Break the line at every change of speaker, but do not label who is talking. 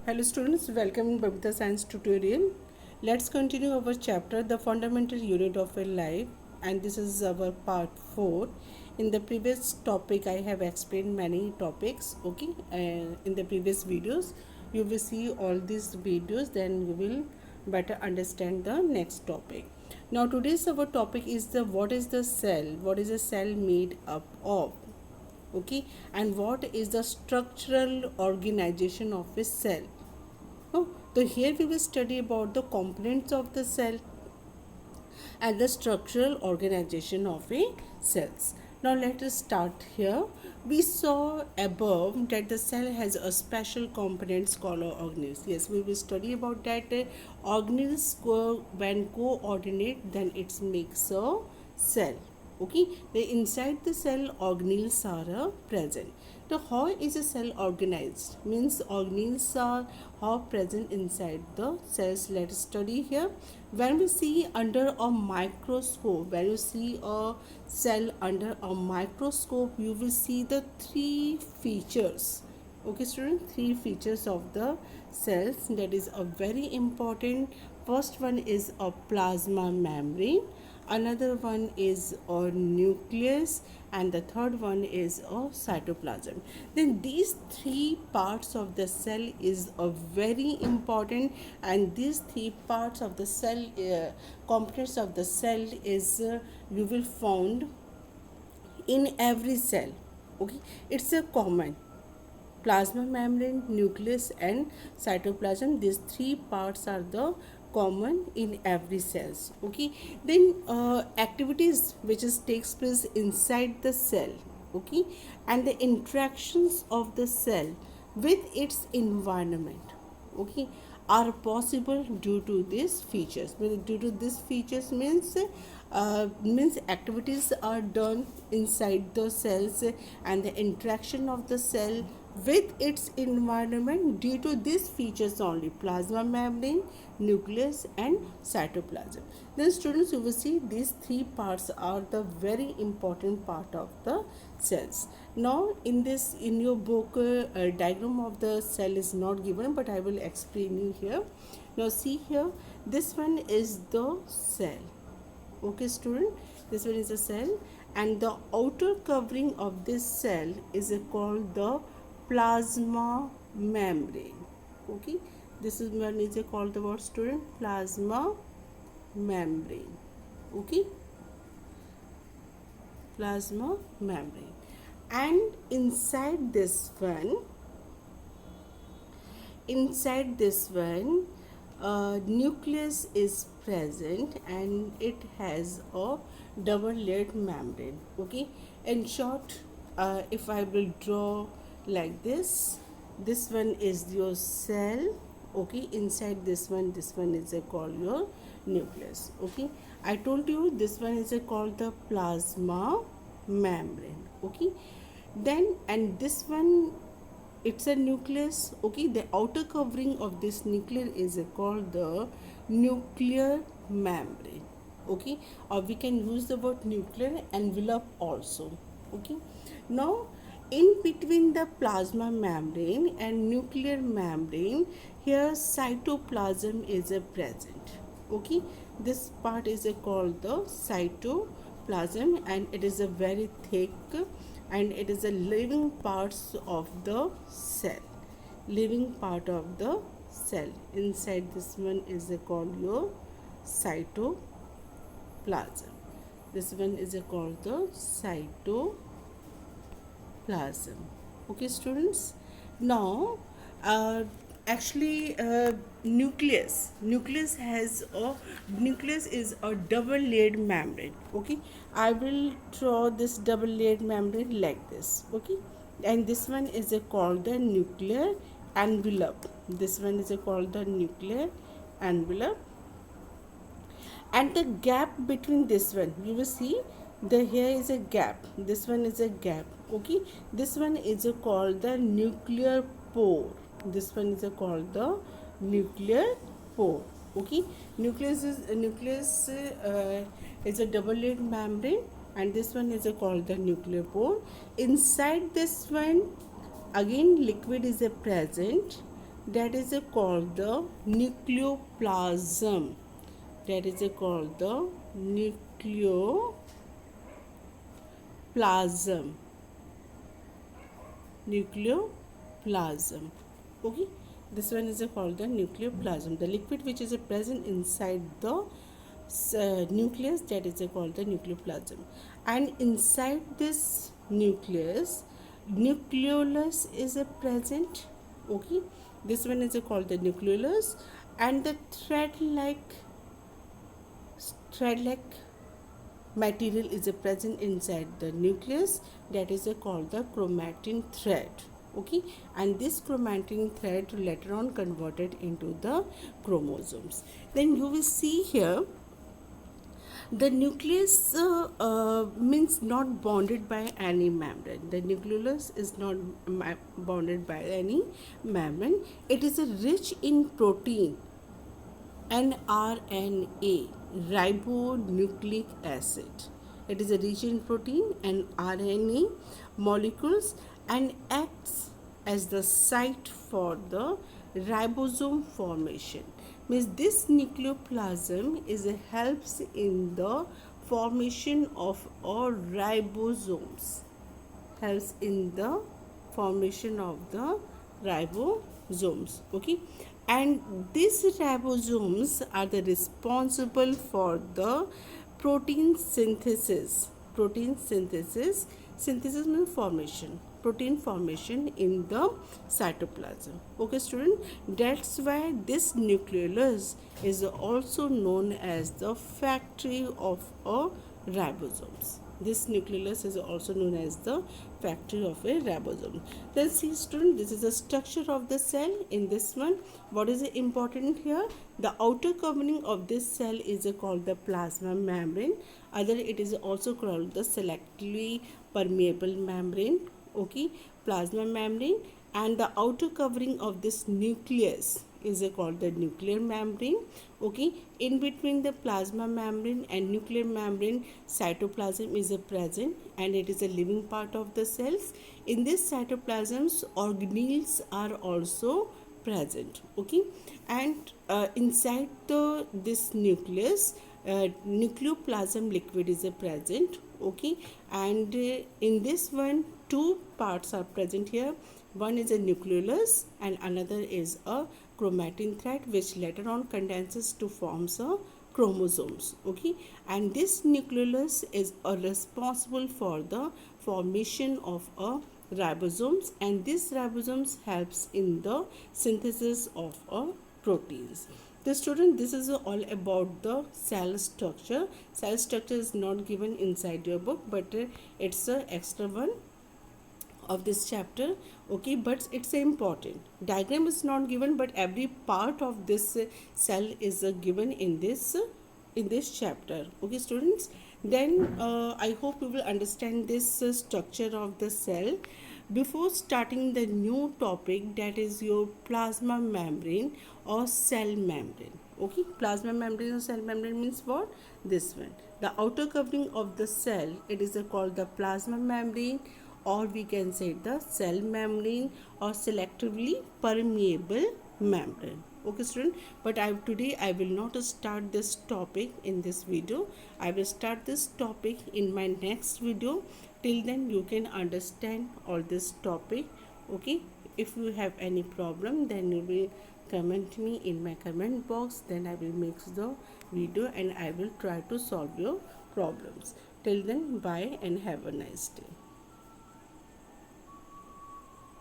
Hello students, welcome in Babita Science tutorial. Let's continue our chapter The Fundamental Unit of a Life, and this is our part 4. In the previous topic I have explained many topics, okay, in the previous videos. You will see all these videos, then you will better understand the next topic. Now today's our topic is the what is the cell? What is a cell made up of? Okay, and what is the structural organization of a cell? Oh, so here we will study about the components of the cell and the structural organization of a cells. Now let us start here. We saw above that the cell has a special components called organelles. Yes, we will study about that. Organelles when coordinate, then it makes a cell. Okay, the inside the cell organelles are present. Now how is a cell organized? Means organelles are how present inside the cells. Let's study here. When we see under a microscope, when you see a cell under a microscope, you will see the three features. Okay student, three features of the cells that is a very important. First one is a plasma membrane, another one is a nucleus, and the third one is a cytoplasm. Then these three parts of the cell is a very important, and these three parts of the cell components of the cell is you will found in every cell. Okay, it's a common plasma membrane, nucleus, and cytoplasm. These three parts are the common in every cells. Okay, then activities which is takes place inside the cell. Okay, and the interactions of the cell with its environment, okay, are possible due to these features. Due to these features means activities are done inside the cells and the interaction of the cell with its environment due to these features only: plasma membrane, nucleus, and cytoplasm. Then students, you will see these three parts are the very important part of the cells. Now in your book diagram of the cell is not given, but I will explain you here. Now see here, this one is the cell. Okay student, this one is a cell, and the outer covering of this cell is called the plasma membrane. Okay, this is one is called the what student? Plasma membrane. Okay, plasma membrane. And inside this one nucleus is present, and it has a double layered membrane. Okay, in short, if I will draw like this one is your cell. Okay, inside this one is called your nucleus. Okay, I told you this one is called the plasma membrane. Okay, then and this one, it's a nucleus. Okay, the outer covering of this nucleus is called the nuclear membrane. Okay, or we can use the word nuclear envelope also. Okay, now in between the plasma membrane and nuclear membrane, here cytoplasm is present. Okay, this part is called the cytoplasm, and it is a very thick, and it is a living parts of the cell. Living part of the cell. Inside this one is called your cytoplasm. This one is called the cytoplasm. Okay students, now actually nucleus is a double layered membrane. Okay, I will draw this double layered membrane like this. Okay, and this one is called the nuclear envelope. This one is called the nuclear envelope, and the gap between this one, you will see the here is a gap, this one is a gap. Okay, this one is called the nuclear pore. This one is called the nuclear pore. Okay, nucleus is a double layered membrane, and this one is called the nuclear pore. Inside this one again liquid is present, that is called the nucleoplasm. That is called the nucleoplasm. Nucleoplasm. Okay, this one is called the nucleoplasm. The liquid which is present inside the nucleus, that is called the nucleoplasm. And inside this nucleus, nucleolus is present. Okay, this one is called the nucleolus, and the thread-like material is present inside the nucleus, that is called the chromatin thread. Okay, and this chromatin thread later on converted into the chromosomes. Then you will see here the nucleus means not bonded by any membrane. The nucleolus is not bonded by any membrane. It is rich in protein and RNA, ribonucleic acid. It is rich in protein and RNA molecules and acts as the site for the ribosome formation. Means this nucleoplasm helps in the formation of all ribosomes. Helps in the formation of the ribosomes. Okay, and these ribosomes are the responsible for the protein synthesis. Synthesis means formation, protein formation in the cytoplasm. Okay student, that's why this nucleolus is also known as the factory of a ribosomes. This nucleolus is also known as the factory of a ribosome. Then see student, this is the structure of the cell. In this one, what is important here? The outer covering of this cell is called the plasma membrane. Other it is also called the selectively permeable membrane. Okay, plasma membrane, and the outer covering of this nucleus is called the nuclear membrane. Okay, in between the plasma membrane and nuclear membrane, cytoplasm is present, and it is a living part of the cells. In this cytoplasms, organelles are also present. Okay, and inside this nucleus, nucleoplasm liquid is present. Okay, and in this one, two parts are present here. One is a nucleolus and another is a chromatin thread, which later on condenses to forms a chromosomes. Okay, and this nucleolus is responsible for the formation of a ribosomes, and this ribosomes helps in the synthesis of a proteins. The student, this is all about the cell structure. Cell structure is not given inside your book, but it's a extra one of this chapter. Okay, but it's important. Diagram is not given, but every part of this cell is given in this chapter. Okay students, then I hope you will understand this structure of the cell. Before starting the new topic, that is your plasma membrane or cell membrane. Okay, plasma membrane or cell membrane means what? This one, the outer covering of the cell, it is called the plasma membrane, or we can say the cell membrane or selectively permeable membrane. Okay student, but today I will not start this topic in this video. I will start this topic in my next video. Till then you can understand all this topic. Okay, if you have any problem, then you will comment me in my comment box. Then I will make the video and I will try to solve your problems. Till then, bye and have a nice day.